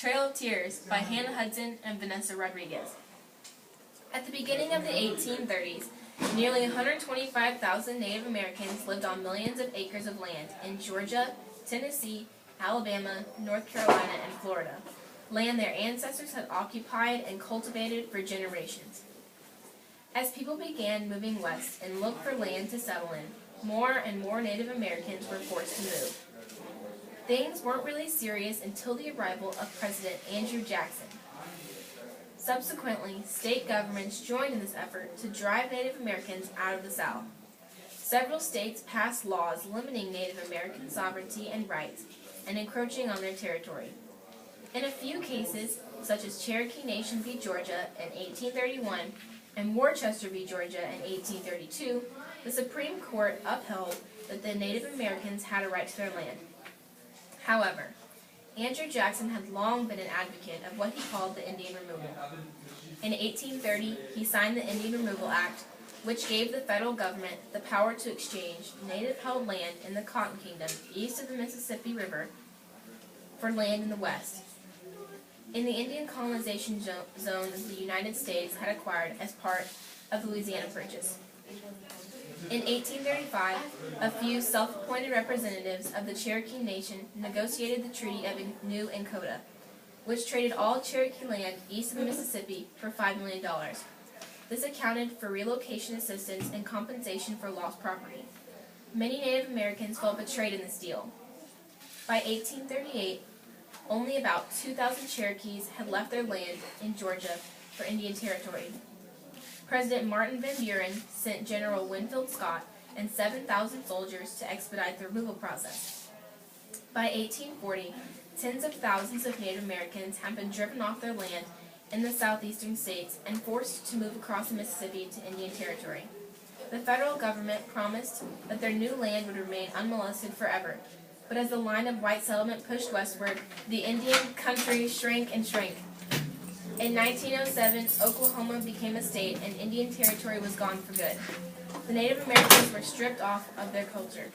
Trail of Tears by Hannah Hudson and Vanessa Rodriguez. At the beginning of the 1830s, nearly 125,000 Native Americans lived on millions of acres of land in Georgia, Tennessee, Alabama, North Carolina, and Florida, land their ancestors had occupied and cultivated for generations. As people began moving west and looked for land to settle in, more and more Native Americans were forced to move. Things weren't really serious until the arrival of President Andrew Jackson. Subsequently, state governments joined in this effort to drive Native Americans out of the South. Several states passed laws limiting Native American sovereignty and rights and encroaching on their territory. In a few cases, such as Cherokee Nation v. Georgia in 1831 and Worcester v. Georgia in 1832, the Supreme Court upheld that the Native Americans had a right to their land. However, Andrew Jackson had long been an advocate of what he called the Indian removal. In 1830, he signed the Indian Removal Act, which gave the federal government the power to exchange Native-held land in the Cotton Kingdom east of the Mississippi River for land in the west, in the Indian colonization zone that the United States had acquired as part of the Louisiana Purchase. In 1835, a few self-appointed representatives of the Cherokee Nation negotiated the Treaty of New Encota, which traded all Cherokee land east of the Mississippi for $5 million. This accounted for relocation assistance and compensation for lost property. Many Native Americans felt betrayed in this deal. By 1838, only about 2,000 Cherokees had left their land in Georgia for Indian Territory. President Martin Van Buren sent General Winfield Scott and 7,000 soldiers to expedite the removal process. By 1840, tens of thousands of Native Americans had been driven off their land in the southeastern states and forced to move across the Mississippi to Indian Territory. The federal government promised that their new land would remain unmolested forever, but as the line of white settlement pushed westward, the Indian country shrank and shrank. In 1907, Oklahoma became a state and Indian Territory was gone for good. The Native Americans were stripped off of their culture.